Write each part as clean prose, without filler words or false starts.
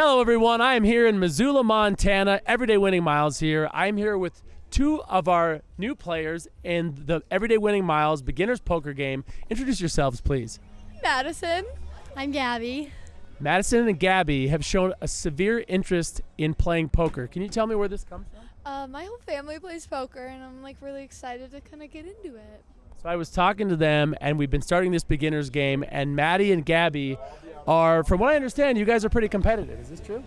Hello, everyone. I am here in Missoula, Montana. Everyday Winning Miles here. I'm here with two of our new players in the Everyday Winning Miles Beginners Poker Game. Introduce yourselves, please. Madison. I'm Gabby. Madison and Gabby have shown a severe interest in playing poker. Can you tell me where this comes from? My whole family plays poker, and I'm really excited to kind of get into it. So I was talking to them, and we've been starting this beginners game, and Maddie and Gabby are, from what I understand, you guys are pretty competitive. Is this true?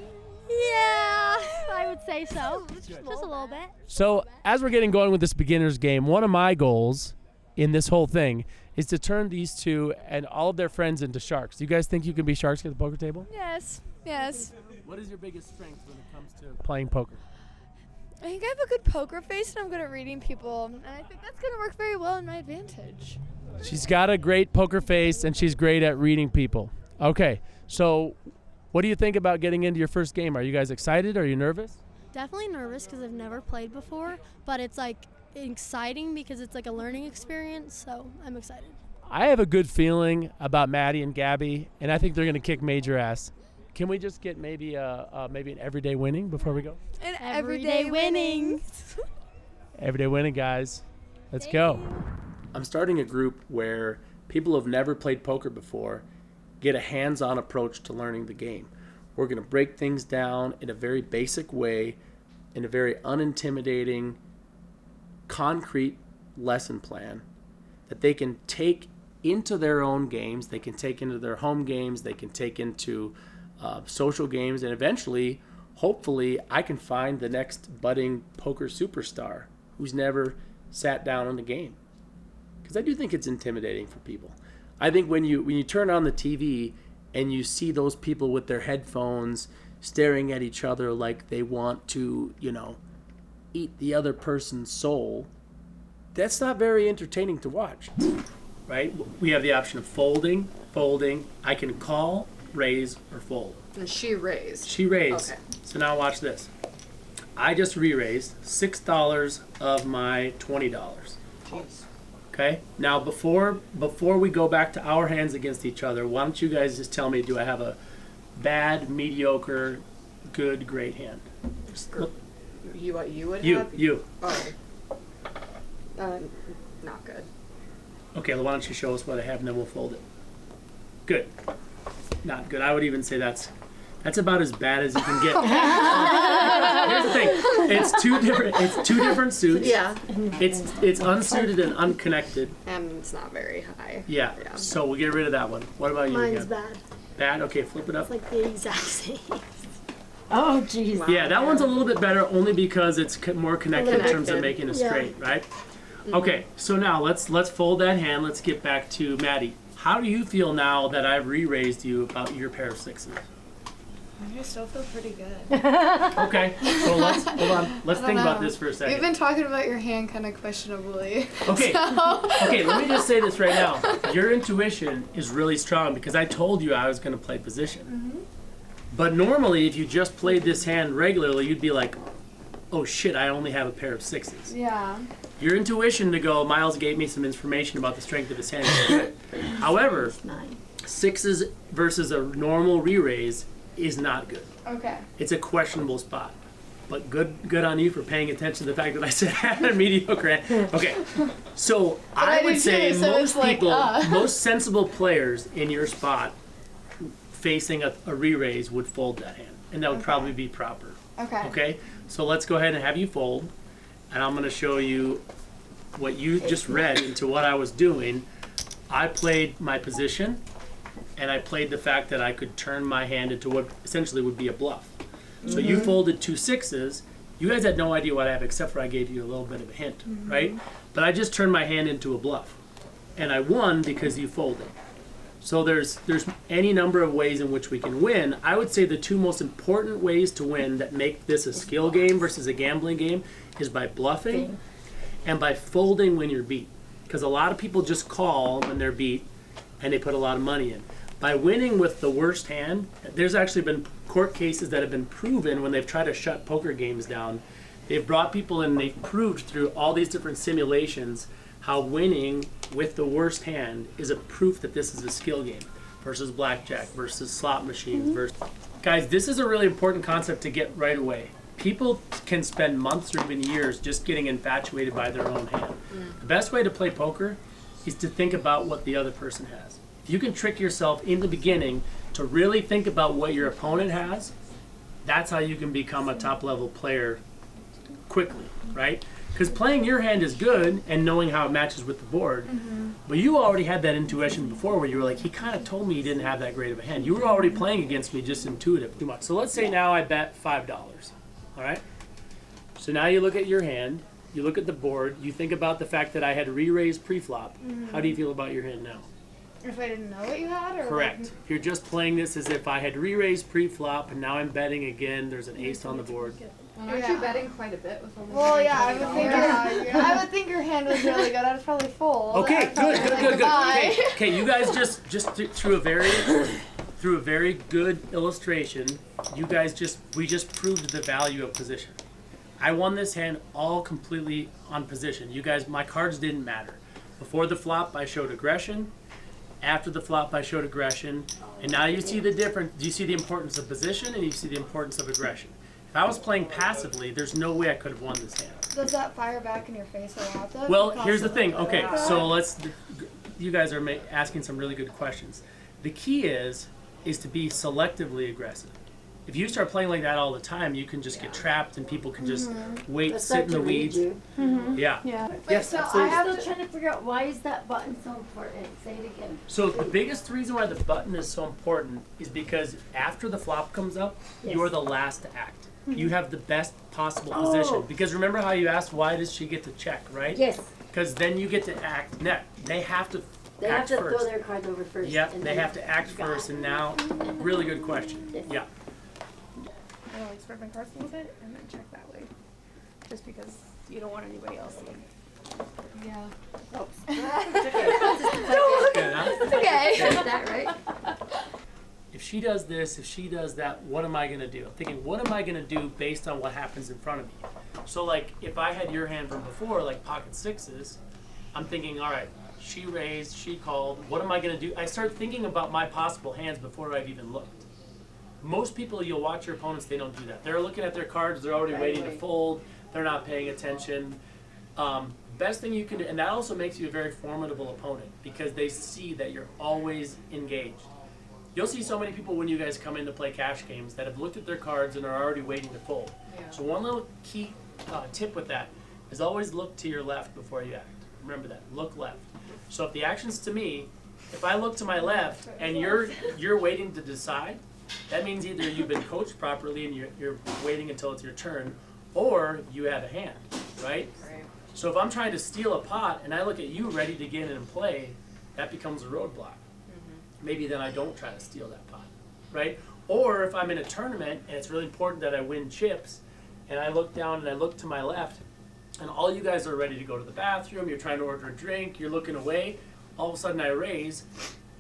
Yeah, I would say so. Just a little bit. So as we're getting going with this beginners game, one of my goals in this whole thing is to turn these two and all of their friends into sharks. Do you guys think you can be sharks at the poker table? Yes. What is your biggest strength when it comes to playing poker? I think I have a good poker face, and I'm good at reading people, and I think that's going to work very well in my advantage. She's got a great poker face, and she's great at reading people. Okay, so what do you think about getting into your first game? Are you guys excited? Are you nervous? Definitely nervous because I've never played before, but it's exciting because it's a learning experience, so I'm excited. I have a good feeling about Maddie and Gabby, and I think they're going to kick major ass. Can we just get maybe an everyday winning before we go? And Everyday winning. Everyday winning, guys. Let's go. I'm starting a group where people who have never played poker before get a hands-on approach to learning the game. We're going to break things down in a very basic way, in a very unintimidating, concrete lesson plan that they can take into their own games, they can take into their home games, they can take into social games, and eventually, hopefully, I can find the next budding poker superstar who's never sat down on the game. Because I do think it's intimidating for people. I think when you turn on the TV and you see those people with their headphones staring at each other like they want to, eat the other person's soul, that's not very entertaining to watch, right? We have the option of folding. I can call, raise, or fold. And she raised. She raised. Okay. So now watch this. I just re-raised $6 of my $20. Jeez. Okay. Now before we go back to our hands against each other, why don't you guys just tell me, do I have a bad, mediocre, good, great hand? You would You. have? You. Oh. Not good. Okay, why don't you show us what I have and then we'll fold it. Good. Not good. I would even say that's about as bad as you can get. Here's the thing. It's two different suits. Yeah. It's unsuited and unconnected. And it's not very high. Yeah. So we'll get rid of that one. What about you? Mine's again? bad. Bad? Okay, flip it up. It's the exact same. Oh, jeez. Wow. Yeah, that one's a little bit better only because it's more connected in terms of making it straight, right? Mm-hmm. Okay, so now let's fold that hand. Let's get back to Maddie. How do you feel now that I've re-raised you about your pair of sixes? I still feel pretty good. Okay, so let's think about this for a second. You've been talking about your hand kind of questionably. Okay. Okay, let me just say this right now. Your intuition is really strong because I told you I was going to play position. Mm-hmm. But normally, if you just played this hand regularly, you'd be like, oh shit, I only have a pair of sixes. Yeah. Your intuition to go, Miles gave me some information about the strength of his hand. However, sixes versus a normal re-raise is not good. Okay. It's a questionable spot. But good on you for paying attention to the fact that I said I had a mediocre hand. Okay, so I would say most people, most sensible players in your spot facing a re-raise would fold that hand. And that would probably be proper. Okay, so let's go ahead and have you fold. And I'm going to show you what you just read into what I was doing. I played my position, and I played the fact that I could turn my hand into what essentially would be a bluff. So you folded two sixes. You guys had no idea what I have except for I gave you a little bit of a hint, right? But I just turned my hand into a bluff. And I won because you folded. So there's any number of ways in which we can win. I would say the two most important ways to win that make this a skill game versus a gambling game is by bluffing and by folding when you're beat. Because a lot of people just call when they're beat and they put a lot of money in. By winning with the worst hand, there's actually been court cases that have been proven when they've tried to shut poker games down. They've brought people in and they've proved through all these different simulations how winning with the worst hand is a proof that this is a skill game versus blackjack versus slot machines versus Guys, this is a really important concept to get right away. People can spend months or even years just getting infatuated by their own hand. The best way to play poker is to think about what the other person has. If you can trick yourself in the beginning to really think about what your opponent has, that's how you can become a top level player quickly, right? Because playing your hand is good and knowing how it matches with the board, but you already had that intuition before where you were like, he kind of told me he didn't have that great of a hand. You were already playing against me just intuitive too much. So let's say now I bet $5, all right? So now you look at your hand, you look at the board, you think about the fact that I had re-raised pre-flop. How do you feel about your hand now? If I didn't know what you had, or Correct. You're just playing this as if I had re-raised pre-flop and now I'm betting again, there's an ace on the board. And aren't you betting quite a bit with only Well, yeah, I would $120? think I would think your hand was really good. I'd probably fold. Okay, I'd probably good. like, "Bye." Okay, you guys just through a very good illustration, we just proved the value of position. I won this hand all completely on position. You guys, my cards didn't matter. Before the flop, I showed aggression. After the flop, I showed aggression. And now you see the difference. You see the importance of position and you see the importance of aggression. If I was playing passively, there's no way I could have won this hand. Does that fire back in your face a lot, though? Well, here's the thing. Okay, so you guys are asking some really good questions. The key is to be selectively aggressive. If you start playing like that all the time, you can just get trapped and people can just wait, sit in the weeds. Yeah. Yes, so absolutely. I have I'm still trying to figure out why is that button so important? Say it again. So the biggest reason why the button is so important is because after the flop comes up, you're the last to act. You have the best possible position. Because remember how you asked why does she get to check, right? Yes. Because then you get to act next. They have to They have act to first. throw their cards over first. Yep, and they then have to act got first, it. and now, really good question. Yes. Yeah. I like spread my cards a little bit and then check that way. Just because you don't want anybody else to Yeah. Oops. Good, huh? It's okay. Got that right? If she does this, if she does that, what am I gonna do? I'm thinking, what am I gonna do based on what happens in front of me? So like, if I had your hand from before, like pocket sixes, I'm thinking, all right, she raised, she called, what am I gonna do? I start thinking about my possible hands before I've even looked. Most people, you'll watch your opponents, they don't do that. They're looking at their cards, they're already waiting to fold, they're not paying attention. Best thing you can do, and that also makes you a very formidable opponent because they see that you're always engaged. You'll see so many people when you guys come in to play cash games that have looked at their cards and are already waiting to fold. Yeah. So one little key tip with that is always look to your left before you act. Remember that, look left. So if the action's to me, if I look to my left and you're waiting to decide, that means either you've been coached properly and you're waiting until it's your turn, or you have a hand, right? Right. So if I'm trying to steal a pot and I look at you ready to get in and play, that becomes a roadblock. Maybe then I don't try to steal that pot, right? Or if I'm in a tournament and it's really important that I win chips, and I look down and I look to my left, and all you guys are ready to go to the bathroom, you're trying to order a drink, you're looking away, all of a sudden I raise,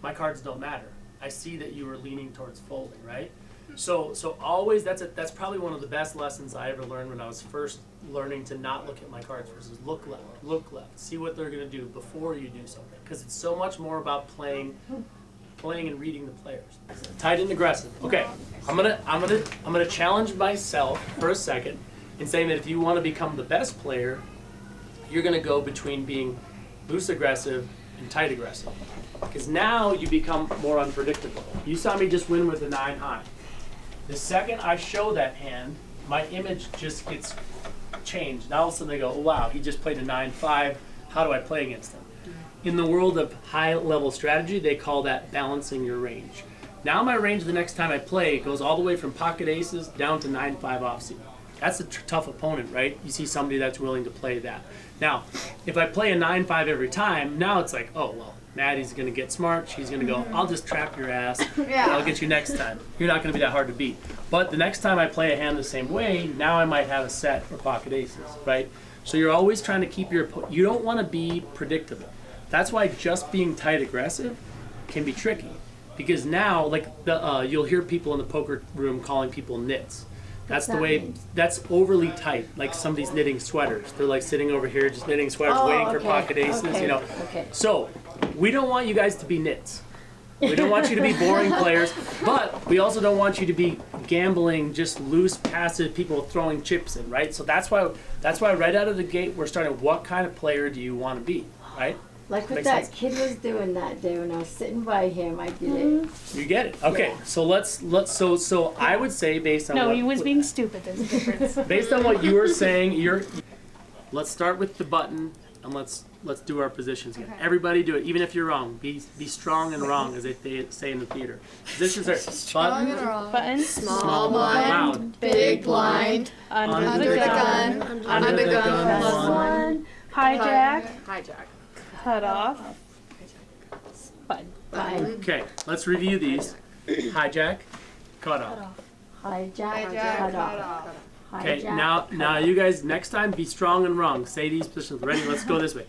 my cards don't matter. I see that you were leaning towards folding, right? So always, that's probably one of the best lessons I ever learned when I was first learning to not look at my cards versus look left, see what they're gonna do before you do something, because it's so much more about playing and reading the players. Tight and aggressive. Okay, I'm gonna challenge myself for a second in saying that if you want to become the best player, you're gonna go between being loose aggressive and tight aggressive, because now you become more unpredictable. You saw me just win with a 9 high. The second I show that hand, my image just gets changed. Now all of a sudden they go, oh, wow, he just played a 9-5. How do I play against him? In the world of high-level strategy, they call that balancing your range. Now my range the next time I play goes all the way from pocket aces down to 9-5 offsuit. That's a tough opponent, right? You see somebody that's willing to play that. Now, if I play a 9-5 every time, now it's like, oh, well, Maddie's going to get smart. She's going to go, I'll just trap your ass. Yeah. I'll get you next time. You're not going to be that hard to beat. But the next time I play a hand the same way, now I might have a set for pocket aces, right? So you're always trying to keep you don't want to be predictable. That's why just being tight aggressive can be tricky, because now, like you'll hear people in the poker room calling people nits. That's the way. That's overly tight. Like somebody's knitting sweaters. They're like sitting over here just knitting sweaters, waiting for pocket aces. You know. Okay. So we don't want you guys to be nits. We don't want you to be boring players, but we also don't want you to be gambling, just loose, passive people throwing chips in, right? So that's why right out of the gate we're starting. What kind of player do you want to be, right? Like what Makes that sense. kid was doing that day when I was sitting by him, I get it. You get it. Okay, Yeah. so let's so I would say based on No, what, he was being stupid. There's a difference. based on what you were saying, let's start with the button and let's do our positions again. Okay. Everybody do it, even if you're wrong. Be strong and wrong, as they say in the theater. Positions are button, Button. Small blind, blind, big blind, Under the gun. under the gun, plus One. Hijack. Hijack. Cut off. Button. Fine. Okay, let's review these. Hijack, cut off. Hijack, cut off. Okay, Hijack, now you guys next time be strong and wrong. Say these positions. Ready? Let's go this way.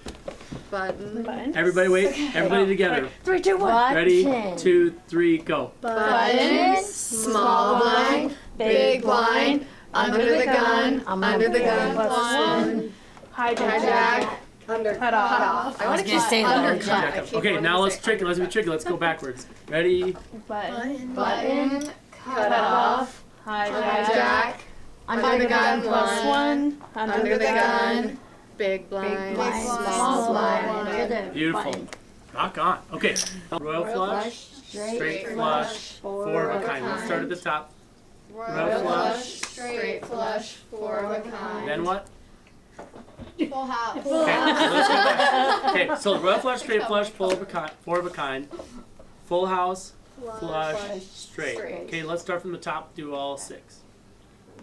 Button. Everybody wait. Everybody together. 3, 2, 1. Ready? Button. 2, 3, go. button, small blind, big blind, under the gun, under the gun, Plus one, Hijack. Under. Cut off. I want to gonna say that. undercut. Okay, now let's trick it. Let's be tricky. Let's go backwards. Ready? Button. button, Cut off. Hijack. hijack, under the gun, Plus one, 1. under the gun, Big blind. blind, small blind. Under the Beautiful. button. Rock on. Okay. Royal flush, Straight, straight flush, four of a kind. Let's start at the top. royal flush, straight flush, four of a kind, Then what? full house, Okay, so let's go back. Okay, so royal flush, straight flush, four of a kind, full house, flush, straight. Okay, let's start from the top. Do all 6.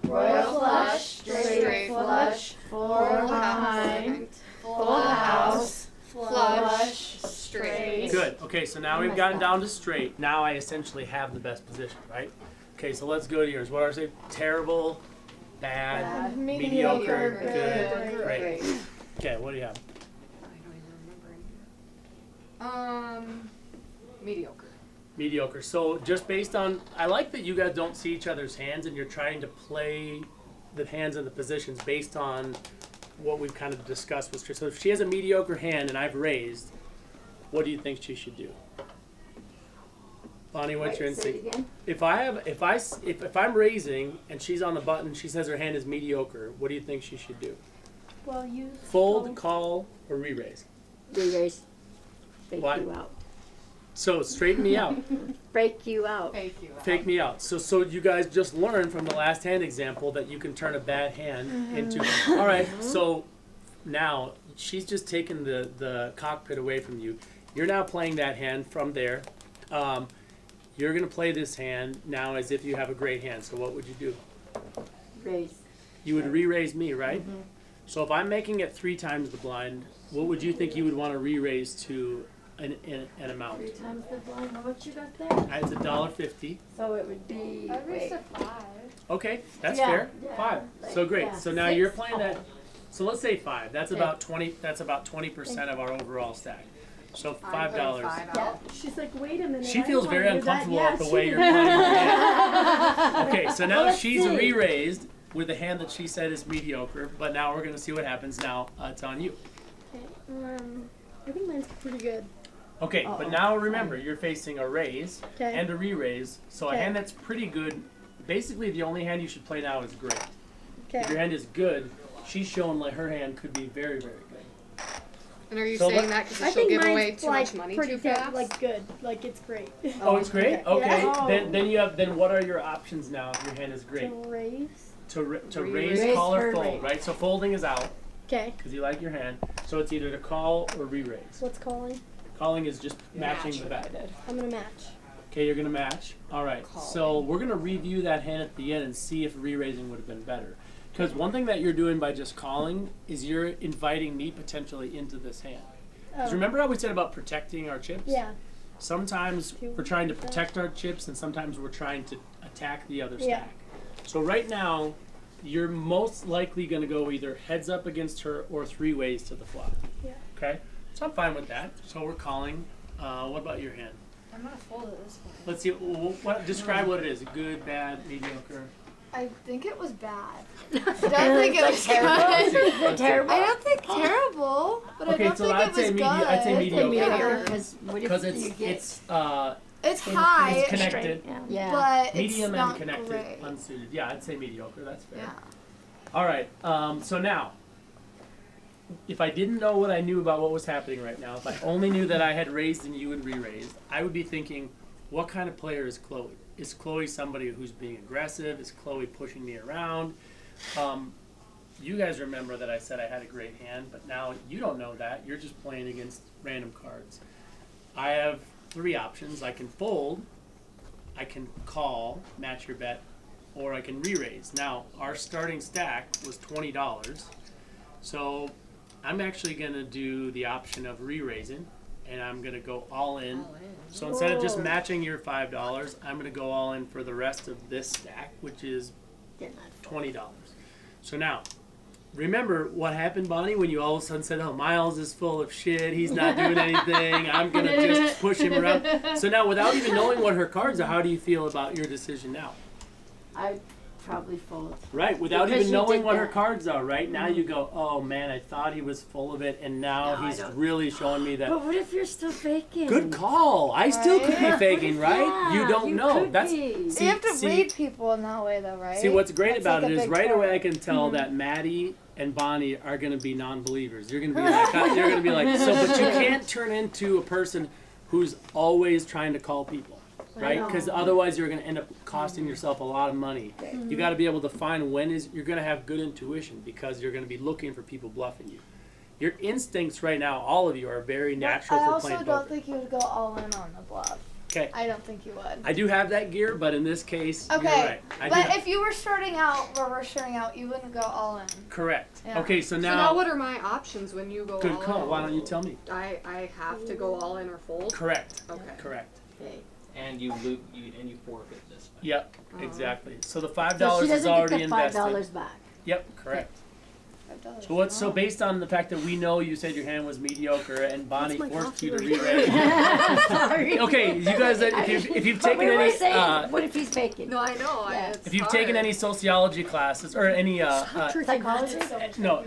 royal flush, straight flush, four of a kind, full house, flush, straight. Good. Okay, so now we've gotten down to straight. Now I essentially have the best position, right? Okay, so let's go to yours. What are they? Terrible, bad, mediocre, good, great. Okay, what do you have? Mediocre. Mediocre. So just based on, I like that you guys don't see each other's hands and you're trying to play the hands and the positions based on what we've kind of discussed with Trish. So if she has a mediocre hand and I've raised, what do you think she should do? Bonnie, what's your Wait, say it instinct? again. If I'm raising and she's on the button, she says her hand is mediocre. What do you think she should do? Well, you Fold, call, or re-raise? Re-raise. Fake Why? you out. So straighten me out. Break you out. Fake you. Fake me out. So you guys just learned from the last hand example that you can turn a bad hand into. All right. So now she's just taken the cockpit away from you. You're now playing that hand from there. You're gonna play this hand now as if you have a great hand. So what would you do? Raise. You would re-raise me, right? So if I'm making it 3 times the blind, what would you think you would want to re-raise to an amount? 3 times the blind. What you got there? It's $1.50. So it would be. I raised Wait. a 5. Okay, that's Yeah, fair. yeah, 5. like, So great. yeah. So now 6. you're playing that. So let's say 5. That's Okay. about 20. That's about 20% of our overall stack. So $5. Yeah. She's like, wait a minute. She feels very uncomfortable with the way you're playing her hand. Okay, so now Let's she's see. re-raised with a hand that she said is mediocre. But now we're gonna see what happens. Now it's on you. I think mine's pretty good. Okay, Uh-oh. but now remember, you're facing a raise Okay. and a re-raise. So a Okay. hand that's pretty good. Basically, the only hand you should play now is great. If your Okay. hand is good, she's showing like her hand could be very, very good. And are you So saying let- that because I she'll think give away mine's too like much money pretty too good, fast? like good, like it's great. Oh, it's great. Okay, Yeah. then you have then what are your options now if your hand is great? To raise. To Raise raise, call, or her fold, raise. right? So folding is out Okay. because you like your hand. So it's either to call or re-raise. What's calling? Calling is just matching the bet. I'm gonna match. Okay, you're gonna match. All right. So we're gonna review that hand at the end and see if re-raising would have been better. Because one thing that you're doing by just calling is you're inviting me potentially into this hand. 'Cause Oh. remember how we said about protecting our chips? Yeah. Sometimes we're trying to protect our chips and sometimes we're trying to attack the other Yeah. stack. So right now, you're most likely going to go either heads up against her or 3 ways to the flop. Yeah. Okay? So I'm fine with that. So we're calling. What about your hand? I'm gonna fold it this way. Let's see. Describe what it is. Good, bad, mediocre. I think it was bad. I don't think it was good. Terrible. I don't think terrible, but Okay, I don't so think I'd it say was good. I'd say mediocre. Because what if Because you get? it's It's high, It's connected. Yeah. but Medium it's not and connected, great. unsuited. Yeah, I'd say mediocre. That's fair. Yeah. All right. So now, if I didn't know what I knew about what was happening right now, if I only knew that I had raised and you had re-raised, I would be thinking, what kind of player is Chloe? Is Chloe somebody who's being aggressive? Is Chloe pushing me around? You guys remember that I said I had a great hand, but now you don't know that. You're just playing against random cards. I have 3 options. I can fold, I can call, match your bet, or I can re-raise. Now, our starting stack was $20, so I'm actually going to do the option of re-raising, and I'm going to go all in. So instead of just matching your $5, I'm going to go all in for the rest of this stack, which is $20. So now, remember what happened, Bonnie, when you all of a sudden said, oh, Miles is full of shit, he's not doing anything, I'm going to just push him around. So now, without even knowing what her cards are, how do you feel about your decision now? I'd probably fold. Right, without Because even you knowing did what her that. cards are, right? Now you go, oh man, I thought he was full of it, and now No, I he's don't. really showing me that. But what if you're still faking? Good call. I still could be Right? faking, right? Yeah, You don't know. could That's be. So you have to see- read people in that way, though, right? See, what's great That's about like it a is big right part. away I can tell that Maddie and Bonnie are going to be non-believers. You're going to be like, you're going to be like, so, but you can't turn into a person who's always trying to call people, right? know. Because otherwise you're going to end up costing yourself a lot of money. You got to be able to find you're going to have good intuition because you're going to be looking for people bluffing you. Your instincts right now, all of you, are very natural I for also playing don't poker. think you would go all in on the bluff. Okay, I don't think you would. I do have that gear, but in this case, you're Okay, right. I but do- if you were starting out where we're starting out, you wouldn't go all in. correct. Yeah. Okay, so So now now, what are my options when you go good all call. in? Why don't you tell me? I have to go all in or fold? Correct. Okay. Correct. Okay. And you forfeit this. Yep, exactly. So the $5 So she is doesn't already get the $5 invested. back. Yep, correct. $5. So what? So based on the fact that we know you said your hand was mediocre and Bonnie my forced coffee you to right re-raise. Sorry. Okay, you guys, if you've But taken we were any, saying, what if he's faking? No, I know. Yeah. It's if you've hard. taken any sociology classes or any, Psychology? no,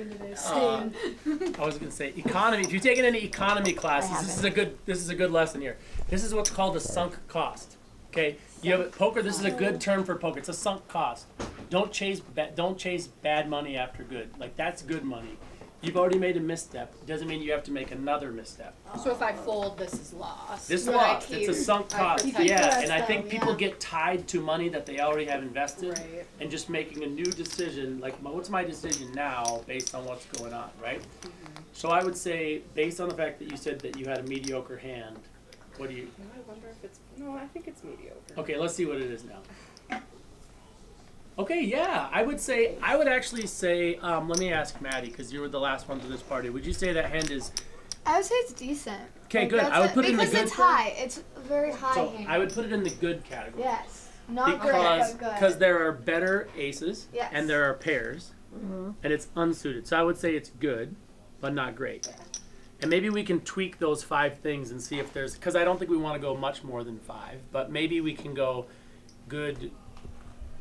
I was gonna say economy. If you've taken any economy classes, this is a good lesson here. This is what's called a sunk cost. Okay, you have poker. This is a good term for poker. It's a sunk cost. Don't chase bad money after good. Like that's good money. You've already made a misstep. Doesn't mean you have to make another misstep. So if I fold, this is lost. This But I lost. keep- It's a sunk I cost. protect Yeah, the and I rest think of people them, get tied to money that they already have invested, Right. and just making a new decision. Like, what's my decision now based on what's going on, right? So I would say, based on the fact that you said that you had a mediocre hand, what do you? No, I wonder if it's. No, I think it's mediocre. Okay, let's see what it is now. Okay, yeah, I would actually say, let me ask Maddie, because you were the last one to this party. Would you say that hand is, I would say it's decent. okay, good. that's I would put it in the because good. it's high. It's very high So hand. I would put it in the good category. Yes. Not great, Because but good. because there are better aces Yes. and there are pairs and it's unsuited. So I would say it's good, but not great. And maybe we can tweak those 5 things and see if there's, because I don't think we want to go much more than 5, but maybe we can go good.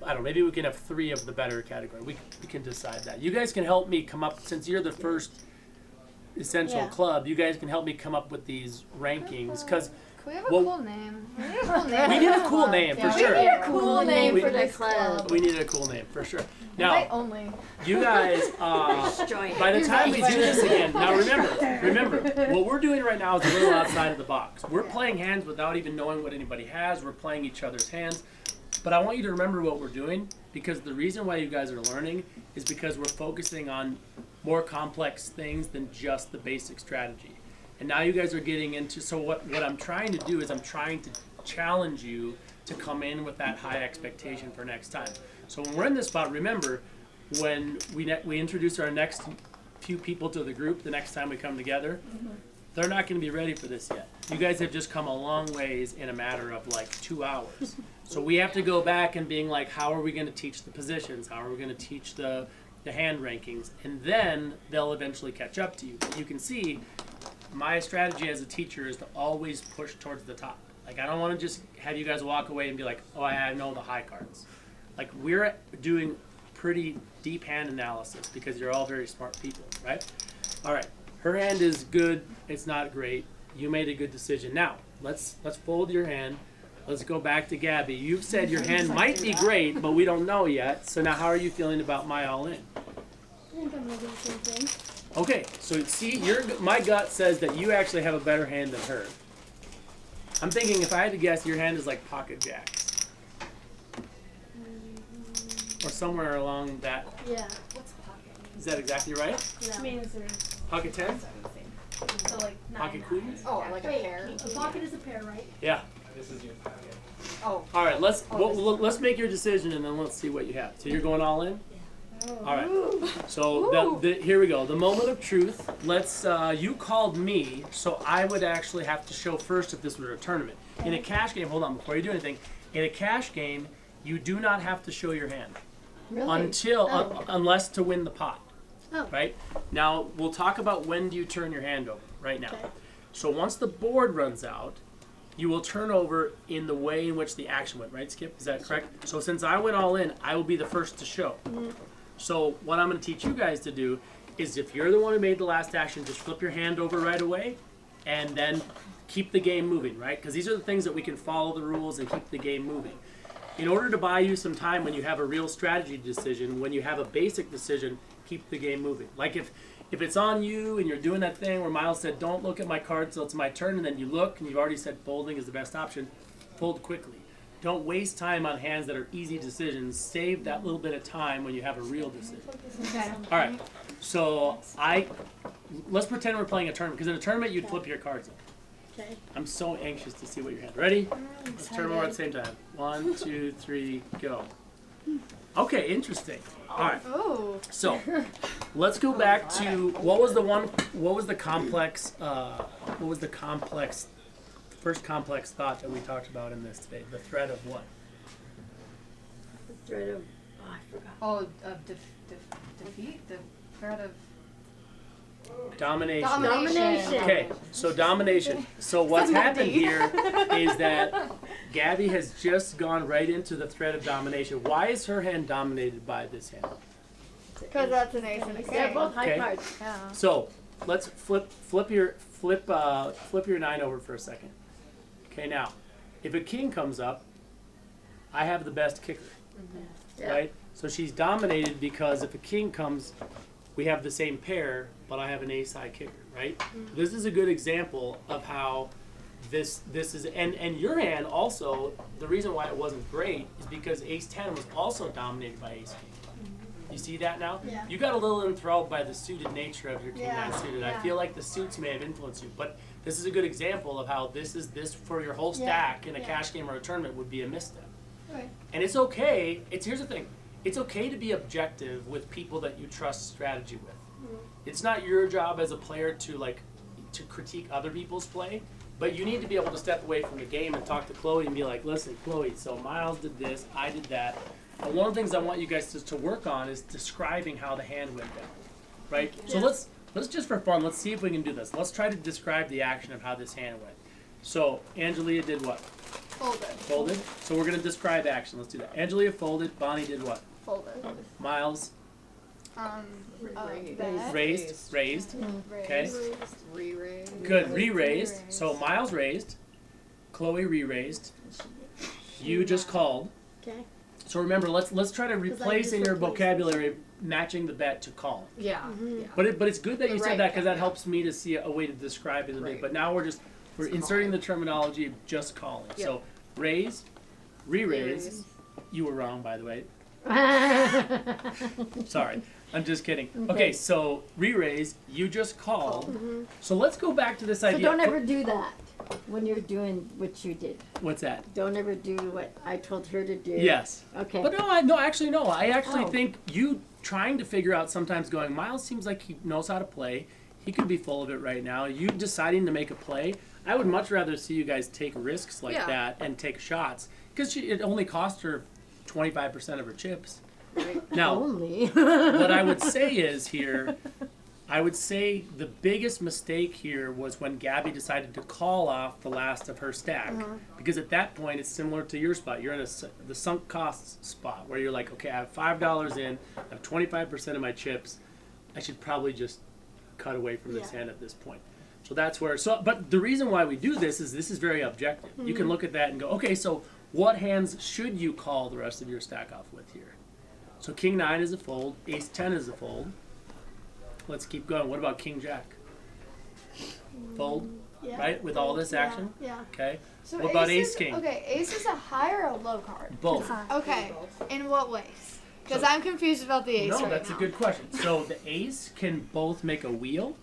I don't know, maybe we can have 3 of the better category. We can decide that. You guys can help me come up, since you're the first essential Yeah. club, you guys can help me come up with these rankings, because Can we have a well, cool name? We need a cool name. we need a cool name for We sure. need a cool name We- for this club. club. We need a cool name for sure. Invite Now, only. you guys, by the time we do this again, now remember, what we're doing right now is a little outside of the box. We're playing hands without even knowing what anybody has. We're playing each other's hands. But I want you to remember what we're doing, because the reason why you guys are learning is because we're focusing on more complex things than just the basic strategy. And now you guys are getting into, so what I'm trying to do is I'm trying to challenge you to come in with that high expectation for next time. So when we're in this spot, remember, when we introduce our next few people to the group the next time we come together, they're not going to be ready for this yet. You guys have just come a long ways in a matter of like 2 hours. So we have to go back and being like, how are we going to teach the positions? How are we going to teach the hand rankings? And then they'll eventually catch up to you. But you can see my strategy as a teacher is to always push towards the top. Like, I don't want to just have you guys walk away and be like, oh, I know the high cards. Like, we're doing pretty deep hand analysis because you're all very smart people, right? All right, her hand is good. It's not great. You made a good decision. Now, let's fold your hand. let's go back to Gabby. You've said your hand might be great, but we don't know yet. So now how are you feeling about my all in? I think I'm gonna do the same thing. Okay, so see, my gut says that you actually have a better hand than her. I'm thinking if I had to guess, your hand is like pocket jacks. Or somewhere along that. Yeah. Is that exactly right? Which means there's Pocket 10? so like Pocket queen? Oh, like a pair. A pocket is a pair, right? Yeah. This is your packet. Oh. All right, let's make your decision and then let's see what you have. So you're going all in? All right. So here we go. The moment of truth. Let's. You called me, so I would actually have to show first if this were a tournament. In a cash game, hold on before you do anything. In a cash game, you do not have to show your hand Really? unless to win the pot. Oh. Right. Now we'll talk about when do you turn your hand over. Right now. Okay. So once the board runs out, you will turn over in the way in which the action went. Right, Skip? Is that correct? So since I went all in, I will be the first to show. So what I'm going to teach you guys to do is if you're the one who made the last action, just flip your hand over right away and then keep the game moving, right? Because these are the things that we can follow the rules and keep the game moving. In order to buy you some time when you have a real strategy decision, when you have a basic decision, keep the game moving. Like if it's on you and you're doing that thing where Miles said, don't look at my card till it's my turn, and then you look and you've already said folding is the best option, fold quickly. Don't waste time on hands that are easy decisions. Save that little bit of time when you have a real decision. okay. All right. So let's pretend we're playing a tournament because in a tournament you'd flip your cards up. Okay. I'm so anxious to see what you had. Ready? Let's turn them over at the same time. 1, 2, 3, go. Okay, interesting. All right. Oh. So let's go back to what was the first complex thought that we talked about in this today? The threat of what? The threat of, I forgot. Oh, of defeat? The threat of Domination. Domination. Okay, so domination. So what's happened here is that Gabby has just gone right into the threat of domination. Why is her hand dominated by this hand? Because that's an ace and a They're king. both high Okay. cards. Yeah. So let's flip your 9 over for a second. Okay, now if a king comes up, I have the best kicker, Yeah. right? So she's dominated because if a king comes, we have the same pair, but I have an ace high kicker, right? This is a good example of how this is, and your hand also, the reason why it wasn't great is because ace 10 was also dominated by ace king. You see that now? Yeah. You got a little enthralled by the suited nature of your king Yeah. nine suited. I Yeah. feel like the suits may have influenced you, but this is a good example of how this for your whole stack in a Yeah. cash game or a tournament would be a misstep. Right. And it's okay. Here's the thing. It's okay to be objective with people that you trust strategy with. It's not your job as a player to critique other people's play, but you need to be able to step away from the game and talk to Chloe and be like, listen, Chloe, so Miles did this, I did that. But one of the things I want you guys to work on is describing how the hand went down, right? So let's just for fun, let's see if we can do this. Let's try to describe the action of how this hand went. So Angelia did what? Folded. Folded. So we're gonna describe action. Let's do that. Angelia folded. Bonnie did what? Folded. Miles Bet. raised. Okay. re-raise. Good. Re-raised. So Miles raised. Chloe re-raised. You just called. Okay. So remember, let's try to replace in your vocabulary matching the bet to call. Yeah. yeah. But it's good that you The said right that because that bet. helps me to see a way to describe it. Right. But now we're inserting the terminology of just calling. Yep. So raise, re-raise. Re-raise. You were wrong, by the way. Sorry, I'm just kidding. Okay, so re-raise. You just called. So let's go back to this So idea. don't ever do that when you're doing what you did. What's that? Don't ever do what I told her to do. Yes. Okay. But no, I actually Oh. think you trying to figure out sometimes going, Miles seems like he knows how to play. He could be full of it right now. You deciding to make a play. I would much rather see you guys take risks like Yeah. that and take shots because it only cost her 25% of her chips. Now, Only. what I would say is here, I would say the biggest mistake here was when Gabby decided to call off the last of her stack. Because at that point, it's similar to your spot. You're in the sunk costs spot where you're like, okay, I have $5 in, I have 25% of my chips. I should probably just cut away from this hand at this point. So that's where, but the reason why we do this is very objective. You can look at that and go, okay, so what hands should you call the rest of your stack off with here? So King 9 is a fold, Ace 10 is a fold. Let's keep going. What about King Jack? Fold, Yeah. right? With all this action? Yeah. Okay. So What about ace Ace is- King? Okay, ace is a high or a low card? Both. Okay, in what ways? Because So- I'm confused about the ace No, right that's now. a good question. So the ace can both make a wheel,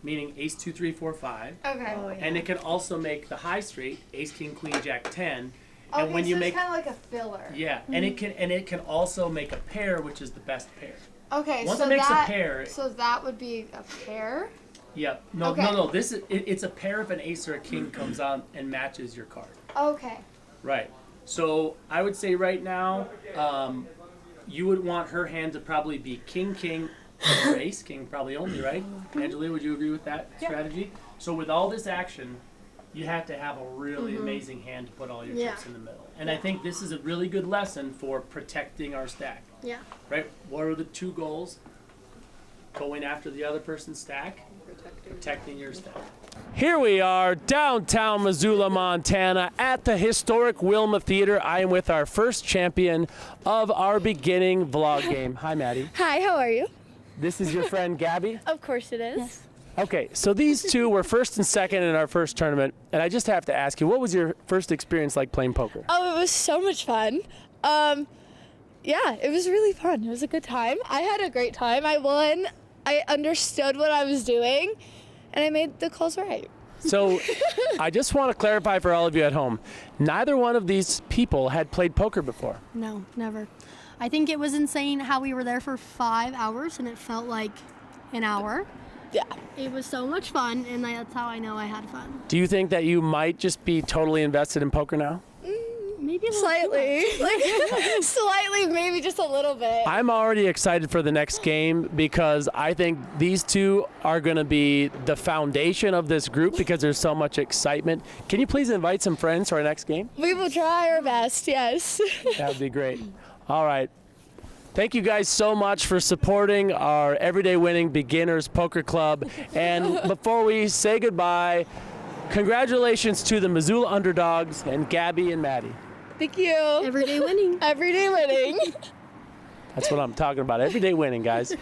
meaning Ace 2, 3, 4, 5. Okay. And it can also make the high straight, Ace, King, Queen, Jack, 10. Okay, And when so you it's make, kind of like a filler. yeah, and it can also make a pair, which is the best pair. Okay, Once so it makes that a pair, so that would be a pair. yeah, no, Okay. no, this is it's a pair if an ace or a king comes on and matches your card. Okay. Right. So I would say right now, you would want her hand to probably be king, king, or ace, king probably only, right? Angelia, would you agree with that strategy? So with all this action, you have to have a really amazing hand to put all your chips in the middle. And I think this is a really good lesson for protecting our stack. Yeah. Right? What are the two goals? Going after the other person's stack, protecting your stack. Here we are, downtown Missoula, Montana, at the historic Wilma Theater. I am with our first champion of our beginning vlog game. Hi, Maddie. Hi, how are you? This is your friend Gabby? Of course it is. Yes. Okay, so these two were first and second in our first tournament, and I just have to ask you, what was your first experience like playing poker? Oh, it was so much fun. Yeah, it was really fun. It was a good time. I had a great time. I won. I understood what I was doing, and I made the calls right. So I just want to clarify for all of you at home, neither one of these people had played poker before. No, never. I think it was insane how we were there for 5 hours and it felt like an hour. Yeah. It was so much fun, and that's how I know I had fun. Do you think that you might just be totally invested in poker now? Maybe a little Slightly. Like, slightly, maybe just a little bit. I'm already excited for the next game because I think these two are going to be the foundation of this group because there's so much excitement. Can you please invite some friends to our next game? We will try our best, yes. That would be great. All right. Thank you guys so much for supporting our Everyday Winning Beginners Poker Club. And before we say goodbye, congratulations to the Missoula Underdogs and Gabby and Maddie. Thank you. Everyday winning. Everyday winning. That's what I'm talking about. Everyday winning, guys.